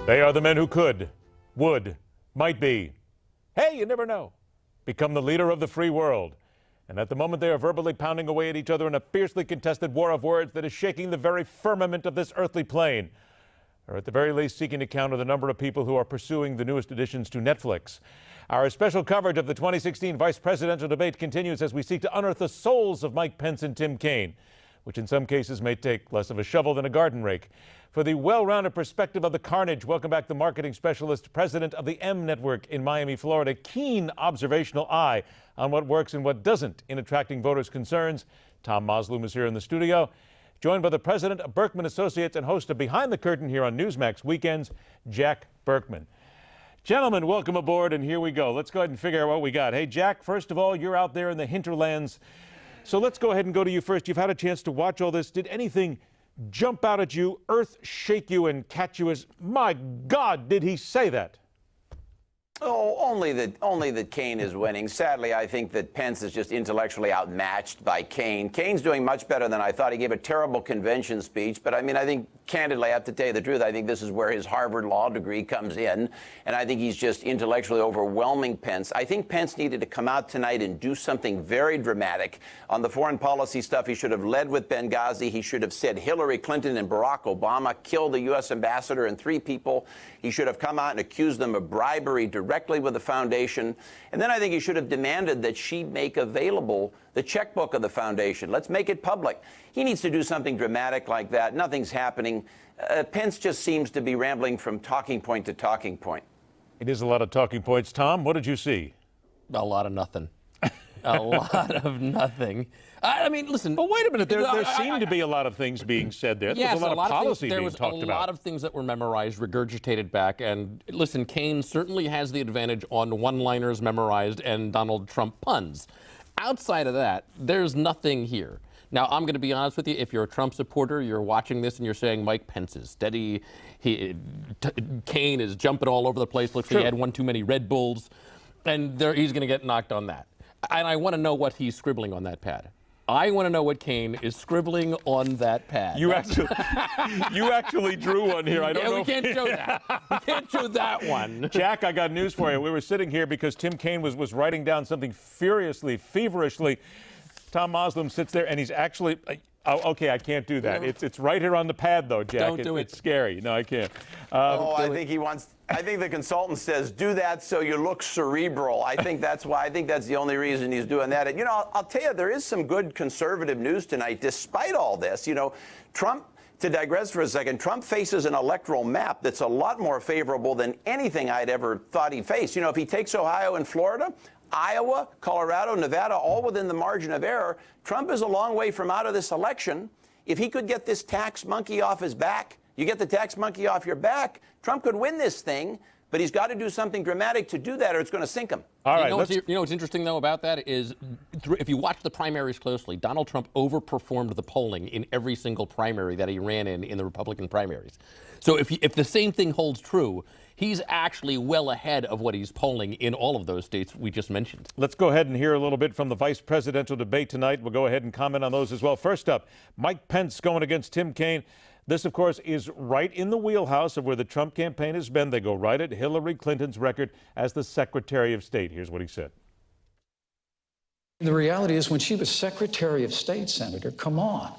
They are the men who could, would, might be. Hey, you never know. Become the leader of the free world. And at the moment, they are verbally pounding away at each other in a fiercely contested war of words that is shaking the very firmament of this earthly plane. Or at the very least, seeking to counter the number of people who are pursuing the newest additions to Netflix. Our special coverage of the 2016 vice presidential debate continues as we seek to unearth the souls of Mike Pence and Tim Kaine, which in some cases may take less of a shovel than a garden rake. For the well-rounded perspective of the carnage, welcome back the marketing specialist, president of the M Network in Miami, Florida, keen observational eye on what works and what doesn't in attracting voters' concerns. Tom Moslum is here in the studio, joined by the president of Burkman Associates and host of Behind the Curtain here on Newsmax Weekends, Jack Burkman. Gentlemen, welcome aboard, and here we go. Let's go ahead and figure out what we got. Hey, Jack, first of all, you're out there in the hinterlands, so let's go ahead and go to you first. You've had a chance to watch all this. Did anything jump out at you, earth shake you, and catch you as, my God, did he say that? Oh, only that Kaine is winning. Sadly, I think that Pence is just intellectually outmatched by Kaine. Kaine's doing much better than I thought. He gave a terrible convention speech, but I mean, I think, candidly, I have to tell you the truth, I think this is where his Harvard law degree comes in, and I think he's just intellectually overwhelming Pence. I think Pence needed to come out tonight and do something very dramatic. On the foreign policy stuff, he should have led with Benghazi. He should have said Hillary Clinton and Barack Obama killed the U.S. ambassador and 3 people. He should have come out and accused them of bribery directly with the foundation. And then I think he should have demanded that she make available the checkbook of the foundation. Let's make it public. He needs to do something dramatic like that. Nothing's happening. Pence just seems to be rambling from talking point to talking point. It is a lot of talking points. Tom, what did you see? A lot of nothing. A lot of nothing. I mean, listen. But wait a minute. There seemed to be a lot of things being said there. Yes, there was a lot of policy there being was talked a about. lot of things that were memorized, regurgitated back. And listen, Kaine certainly has the advantage on one-liners memorized and Donald Trump puns. Outside of that, there's nothing here. Now, I'm going to be honest with you. If you're a Trump supporter, you're watching this and you're saying Mike Pence is steady. Kaine is jumping all over the place. Looks like he had one too many Red Bulls. And he's going to get knocked on that. And I want to know what he's scribbling on that pad. I want to know what Kaine is scribbling on that pad. You actually drew one here. I don't know. We can't show that. We can't show that one. Jack, I got news for you. We were sitting here because Tim Kaine was writing down something furiously, feverishly. Tom Moslum sits there and he's actually. Okay, I can't do that. It's right here on the pad, though, Jack. Don't do it. It's scary. No, I can't. I think he wants. I think the consultant says, do that so you look cerebral. I think that's why. I think that's the only reason he's doing that. And, you know, I'll tell you, there is some good conservative news tonight, despite all this. You know, Trump, to digress for a second, Trump faces an electoral map that's a lot more favorable than anything I'd ever thought he'd face. You know, if he takes Ohio and Florida, Iowa, Colorado, Nevada, all within the margin of error, Trump is a long way from out of this election. If he could get this tax monkey off his back, you get the tax monkey off your back, Trump could win this thing, but he's got to do something dramatic to do that or it's going to sink him. All right. You know what's interesting, though, about that is if you watch the primaries closely, Donald Trump overperformed the polling in every single primary that he ran in the Republican primaries. So if the same thing holds true, he's actually well ahead of what he's polling in all of those states we just mentioned. Let's go ahead and hear a little bit from the vice presidential debate tonight. We'll go ahead and comment on those as well. First up, Mike Pence going against Tim Kaine. This, of course, is right in the wheelhouse of where the Trump campaign has been. They go right at Hillary Clinton's record as the Secretary of State. Here's what he said. The reality is when she was Secretary of State, Senator, come on.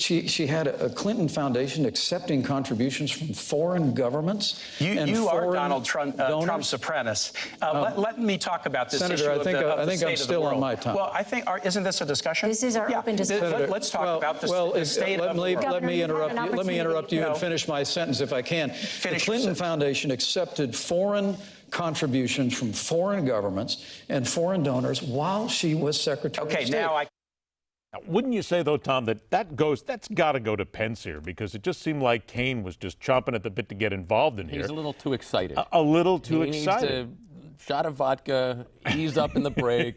She had a Clinton Foundation accepting contributions from foreign governments. You are Donald Trump's apprentice. Let me talk about this Senator, issue I think I'm still on my time. Well, I think, isn't this a discussion? This is our open discussion. Let's talk about the state of the world. Let me interrupt you and finish my sentence if I can. The Clinton Foundation accepted foreign contributions from foreign governments and foreign donors while she was Secretary of State. Now, wouldn't you say, though, Tom, that's got to go to Pence here, because it just seemed like Kaine was just chomping at the bit to get involved in here. He's a little too excited. A little too excited. excited. Needs a shot of vodka, ease up in the break,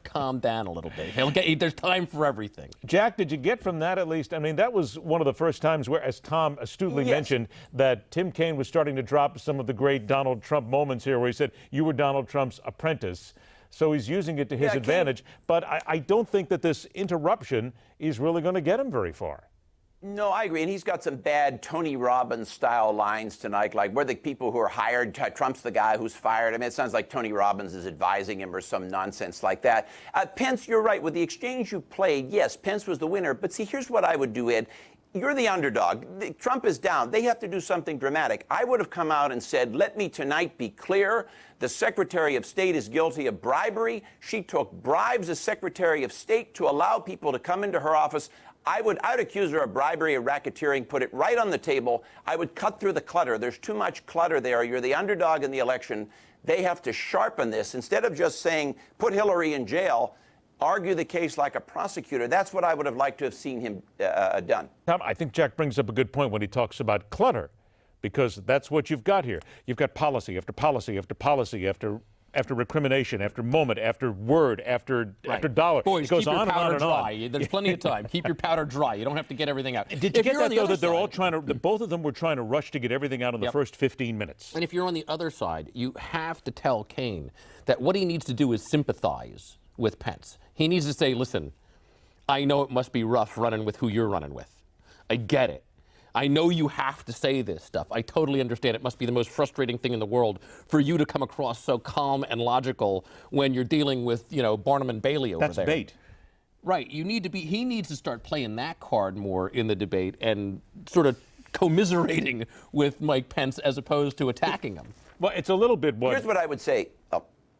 calm down a little bit. There's time for everything. Jack, did you get from that at least? I mean, that was one of the first times where, as Tom astutely mentioned, that Tim Kaine was starting to drop some of the great Donald Trump moments here where he said, you were Donald Trump's apprentice. So he's using it to his advantage. But I don't think that this interruption is really going to get him very far. No, I agree. And he's got some bad Tony Robbins style lines tonight, like we're the people who are hired. Trump's the guy who's fired. I mean, it sounds like Tony Robbins is advising him or some nonsense like that. Pence, you're right. With the exchange you played, yes, Pence was the winner. But see, here's what I would do, Ed. You're the underdog. Trump is down. They have to do something dramatic. I would have come out and said, let me tonight be clear. The Secretary of State is guilty of bribery. She took bribes as Secretary of State to allow people to come into her office. I'd accuse her of bribery or racketeering, put it right on the table. I would cut through the clutter. There's too much clutter there. You're the underdog in the election. They have to sharpen this. Instead of just saying, put Hillary in jail, argue the case like a prosecutor. That's what I would have liked to have seen him done. Tom, I think Jack brings up a good point when he talks about clutter, because that's what you've got here. You've got policy after policy after policy after recrimination, after moment, after word, after dollar. Boys, it goes keep your on powder and on dry. and on. There's plenty of time. Keep your powder dry. You don't have to get everything out. Did you get that, though, that they're all trying to, both of them were trying to rush to get everything out in the first 15 minutes? And if you're on the other side, you have to tell Kaine that what he needs to do is sympathize with Pence. He needs to say, listen, I know it must be rough running with who you're running with. I get it. I know you have to say this stuff. I totally understand. It must be the most frustrating thing in the world for you to come across so calm and logical when you're dealing with, Barnum and Bailey over there. That's bait. Right. He needs to start playing that card more in the debate and sort of commiserating with Mike Pence as opposed to attacking him. Well, it's a little bit Here's what I would say.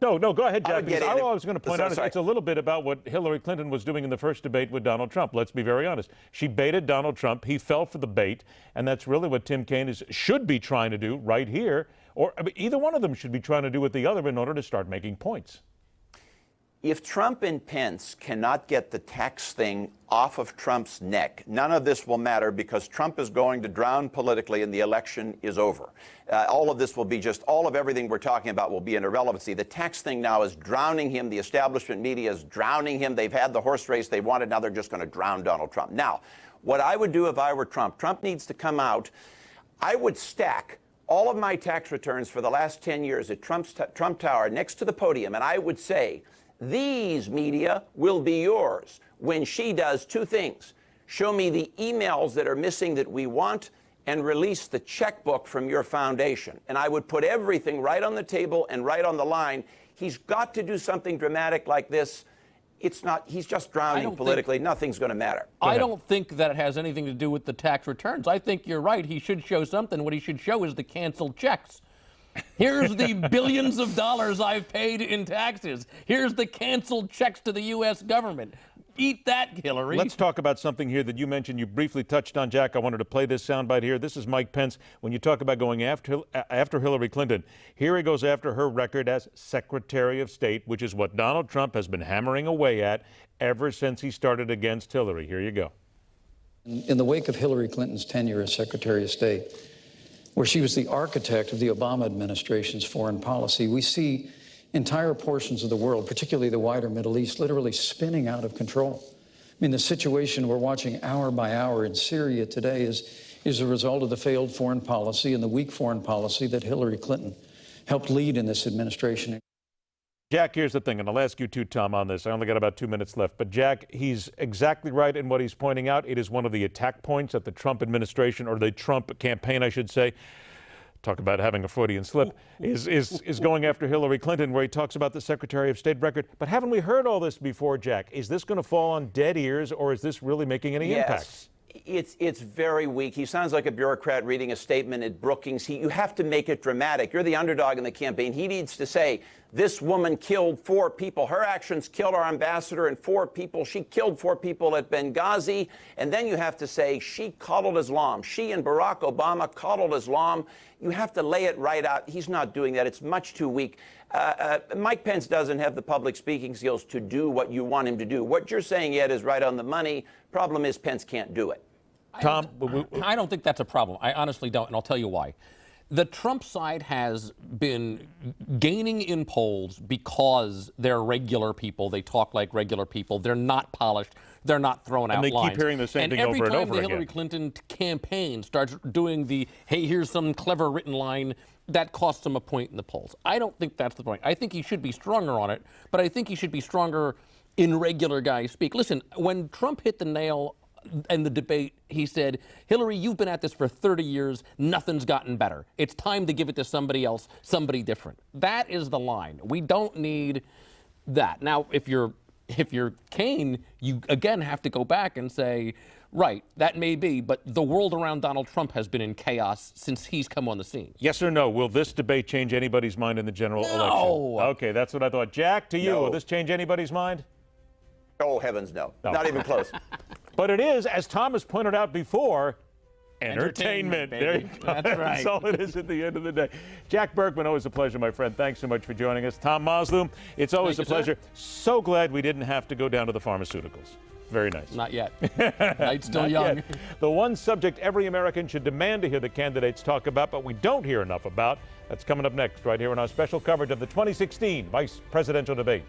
No, go ahead, Jack. I was going to point out it's a little bit about what Hillary Clinton was doing in the first debate with Donald Trump. Let's be very honest. She baited Donald Trump. He fell for the bait, and that's really what Tim Kaine should be trying to do right here. Or either one of them should be trying to do with the other in order to start making points. If Trump and Pence cannot get the tax thing off of Trump's neck, none of this will matter because Trump is going to drown politically and the election is over. All of this will be all of everything we're talking about will be an irrelevancy. The tax thing now is drowning him. The establishment media is drowning him. They've had the horse race they wanted. Now they're just going to drown Donald Trump. Now, what I would do if I were Trump needs to come out. I would stack all of my tax returns for the last 10 years at Trump Tower next to the podium, and I would say, these media will be yours when she does two things. Show me the emails that are missing that we want and release the checkbook from your foundation. And I would put everything right on the table and right on the line. He's got to do something dramatic like this. He's just drowning politically. Nothing's going to matter. I don't think that it has anything to do with the tax returns. I think you're right. He should show something. What he should show is the canceled checks. Here's the billions of dollars I've paid in taxes. Here's the canceled checks to the U.S. government. Eat that, Hillary. Let's talk about something here that you mentioned. You briefly touched on, Jack. I wanted to play this soundbite here. This is Mike Pence. When you talk about going after Hillary Clinton, here he goes after her record as Secretary of State, which is what Donald Trump has been hammering away at ever since he started against Hillary. Here you go. In the wake of Hillary Clinton's tenure as Secretary of State, where she was the architect of the Obama administration's foreign policy, we see entire portions of the world, particularly the wider Middle East, literally spinning out of control. I mean, the situation we're watching hour by hour in Syria today is a result of the failed foreign policy and the weak foreign policy that Hillary Clinton helped lead in this administration. Jack, here's the thing, and I'll ask you too, Tom, on this. I only got about 2 minutes left. But, Jack, he's exactly right in what he's pointing out. It is one of the attack points at the Trump administration, or the Trump campaign, I should say. Talk about having a Freudian slip, is going after Hillary Clinton, where he talks about the Secretary of State record. But haven't we heard all this before, Jack? Is this going to fall on dead ears, or is this really making any impact? It's very weak. He sounds like a bureaucrat reading a statement at Brookings. You have to make it dramatic. You're the underdog in the campaign. He needs to say, this woman killed 4 people. Her actions killed our ambassador and 4 people. She killed 4 people at Benghazi. And then you have to say, she coddled Islam. She and Barack Obama coddled Islam. You have to lay it right out. He's not doing that. It's much too weak. Mike Pence doesn't have the public speaking skills to do what you want him to do. What you're saying, Ed, is right on the money. Problem is Pence can't do it. Tom? I don't think that's a problem. I honestly don't, and I'll tell you why. The Trump side has been gaining in polls because they're regular people. They talk like regular people. They're not polished. They're not throwing out lines. And they keep hearing the same thing over and over again. And every time the Hillary Clinton campaign starts doing the, hey, here's some clever written line, that costs him a point in the polls. I don't think that's the point. I think he should be stronger on it, but I think he should be stronger in regular guy speak. Listen, when Trump hit the nail in the debate, he said, Hillary, you've been at this for 30 years. Nothing's gotten better. It's time to give it to somebody else, somebody different. That is the line. We don't need that. Now, if you're Kaine, you again have to go back and say, right, that may be, but the world around Donald Trump has been in chaos since he's come on the scene. Yes or no? Will this debate change anybody's mind in the general election? Okay, that's what I thought. Jack, to you, No. will this change anybody's mind? Oh, heavens, no. Not even close. But it is, as Thomas pointed out before, entertainment. There you go. That's right. That's all it is at the end of the day. Jack Burkman, always a pleasure, my friend. Thanks so much for joining us. Tom Moslum, it's always a pleasure. So glad we didn't have to go down to the pharmaceuticals. Very nice. Not yet. Night's still Not young. yet. The one subject every American should demand to hear the candidates talk about, but we don't hear enough about, that's coming up next right here in our special coverage of the 2016 vice presidential debate.